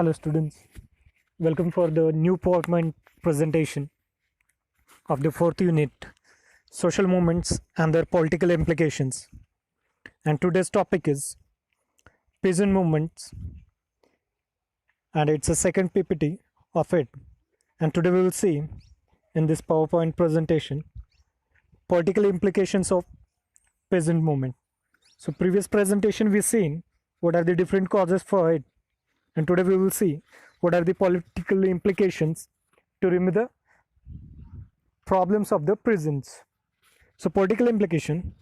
Hello students, welcome for the new PowerPoint presentation of the fourth unit, social movements and their political implications. And today's topic is peasant movements, and it's a second PPT of it. And today we will see in this PowerPoint presentation political implications of peasant movement. So previous presentation we've seen what are the different causes for it, and today we will see what are the political implications to remove the problems of the prisons. So political implication,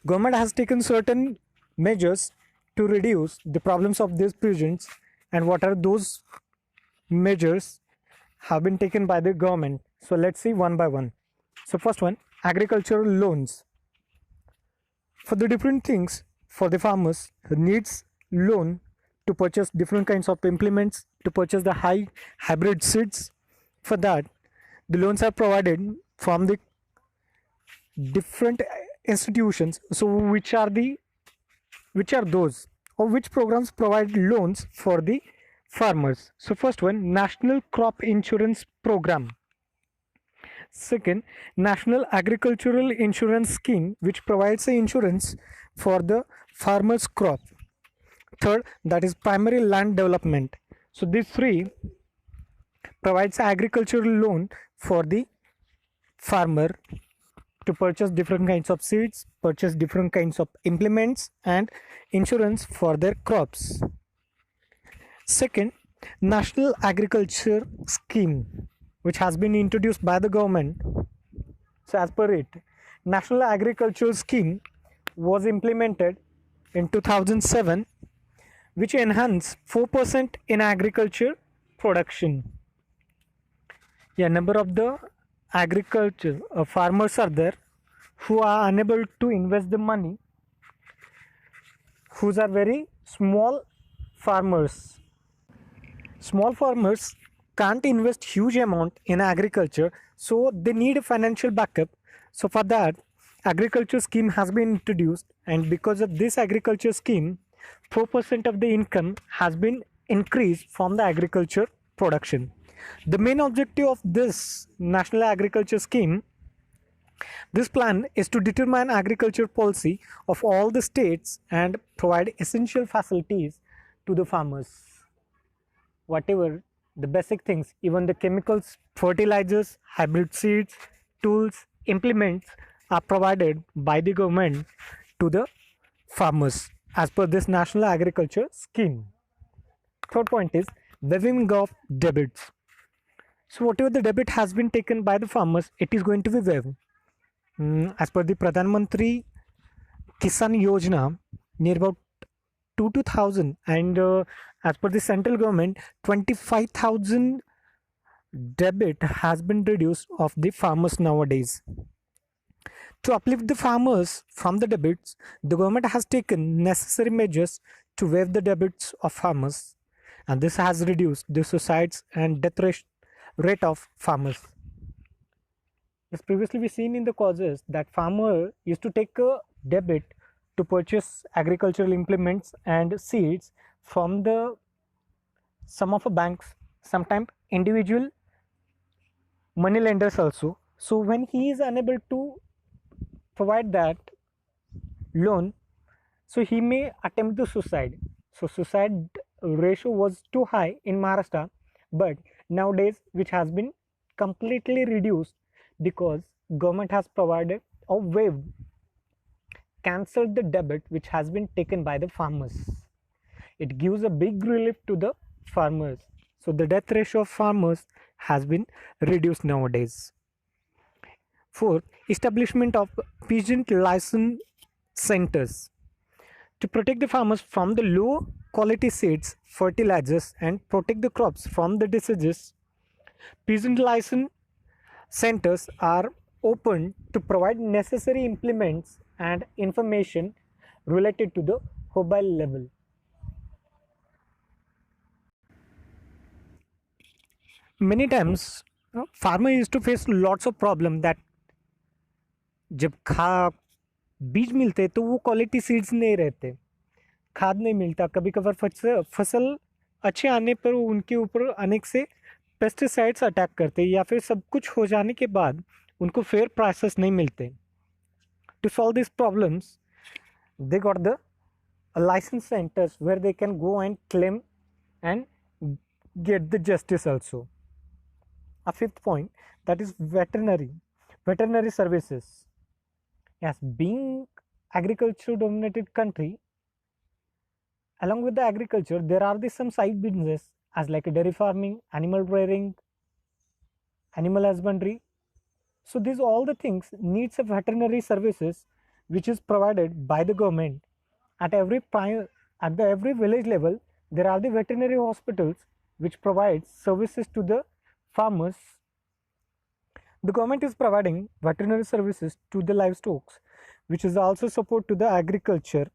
government has taken certain measures to reduce the problems of these prisons, and what are those measures have been taken by the government. So let's see one by one. So first one, agricultural loans. For the different things, for the farmers who needs loan to purchase different kinds of implements, to purchase the high hybrid seeds. For that, the loans are provided from the different institutions. So which are those, or which programs provide loans for the farmers? So first one, National Crop Insurance Program. Second, National Agricultural Insurance Scheme, which provides the insurance for the farmer's crop. Third, that is primary land development. So these three provides agricultural loan for the farmer to purchase different kinds of seeds, purchase different kinds of implements, and insurance for their crops. Second, National Agriculture Scheme, which has been introduced by the government. So as per it, National Agricultural Scheme was implemented in 2007, which enhanced 4% in agriculture production. Yeah, number of the agriculture farmers are there who are unable to invest the money, who are very small farmers. Small farmers can't invest huge amount in agriculture, so they need a financial backup. So for that, agriculture scheme has been introduced, and because of this agriculture scheme, 4% of the income has been increased from the agriculture production. The main objective of this National Agriculture Scheme, this plan is to determine agriculture policy of all the states and provide essential facilities to the farmers. Whatever the basic things, even the chemicals, fertilizers, hybrid seeds, tools, implements are provided by the government to the farmers as per this National Agriculture Scheme. Third point is waiving of debits. So whatever the debit has been taken by the farmers, it is going to be waived. As per the Pradhan Mantri Kisan Yojana, near about 2,000, and as per the central government, 25,000 debit has been reduced of the farmers nowadays. To uplift the farmers from the debits, the government has taken necessary measures to waive the debits of farmers, and this has reduced the suicides and death rate of farmers. As previously we seen in the causes that farmer used to take a debit to purchase agricultural implements and seeds from the some of the banks, sometimes individual money lenders also. So when he is unable to provide that loan, so he may attempt the suicide. So suicide ratio was too high in Maharashtra, but nowadays which has been completely reduced because government has provided or waived, cancelled the debit which has been taken by the farmers. It gives a big relief to the farmers. So the death ratio of farmers has been reduced nowadays. Fourth, establishment of peasant license centers to protect the farmers from the low quality seeds, fertilizers, and protect the crops from the diseases. Peasant license centers are open to provide necessary implements and information related to the mobile level. Many times farmer used to face lots of problem that जब बीज मिलते तो वो quality seeds नहीं रहते, खाद नहीं मिलता, कभी कभार फसल अच्छे आने पर उनके ऊपर अनेक से पेस्टिसाइड्स अटैक करते या फिर सब कुछ हो जाने के बाद उनको फेयर प्राइसेस नहीं मिलते. To solve this problems they got the license centers where they can go and claim and get the justice also. A fifth point, that is veterinary services. Yes, being agriculture dominated country, along with the agriculture there are some side businesses as like dairy farming, animal rearing, animal husbandry. So these all the things needs a veterinary services which is provided by the government. At every village level there are the veterinary hospitals which provides services to the farmers. The government is providing veterinary services to the livestock, which is also support to the agriculture.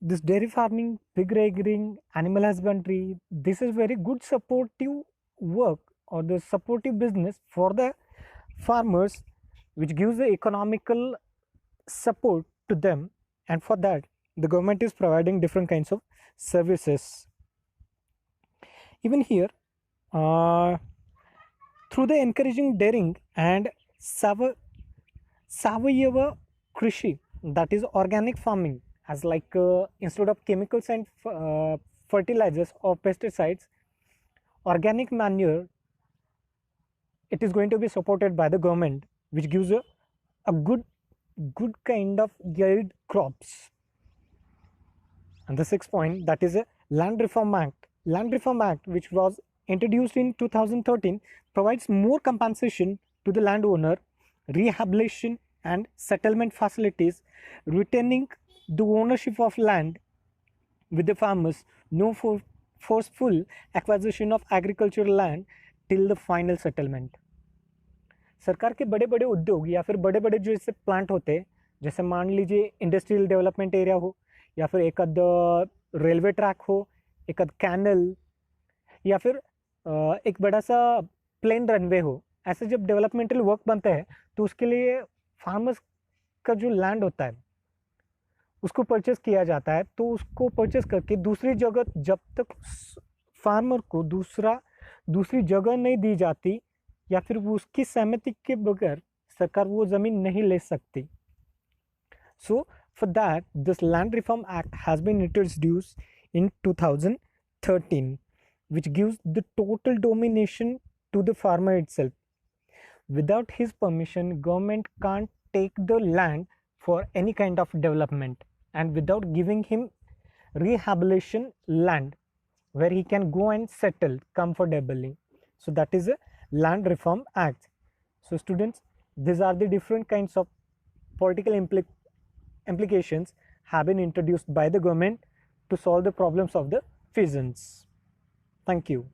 This dairy farming, pig rearing, animal husbandry, this is very good supportive work or the supportive business for the farmers, which gives the economical support to them, and for that the government is providing different kinds of services. Even here, through the encouraging daring and Savyava Krishi, that is organic farming, as like instead of chemicals and fertilizers or pesticides, organic manure, it is going to be supported by the government, which gives a good kind of yield crops. And the sixth point, that is a Land Reform Act. Land Reform Act, which was introduced in 2013, provides more compensation to the landowner, rehabilitation and settlement facilities, retaining the ownership of land with the farmers, no forceful acquisition of agricultural land till the final settlement. सरकार के बड़े बड़े उद्योग या फिर बड़े बड़े जो इससे प्लांट होते हैं, जैसे मान लीजिए इंडस्ट्रियल डेवलपमेंट एरिया हो या फिर एक आध रेलवे ट्रैक हो, एक आध कैनल या फिर एक बड़ा सा प्लेन रनवे हो, ऐसे जब डेवलपमेंटल वर्क बनता है तो उसके लिए फार्मर्स का जो लैंड होता है उसको परचेस किया जाता है. तो उसको परचेस करके दूसरी जगह, जब तक फार्मर को दूसरी जगह नहीं दी जाती या फिर वो उसकी सहमति के बगैर सरकार वो ज़मीन नहीं ले सकती. सो for that, this Land Reform Act has been introduced in 2013, which gives the total domination to the farmer itself. Without his permission, government can't take the land for any kind of development, and without giving him rehabilitation land where he can go and settle comfortably. So that is a Land Reform Act. So students, these are the different kinds of political implications have been introduced by the government to solve the problems of the peasants. Thank you.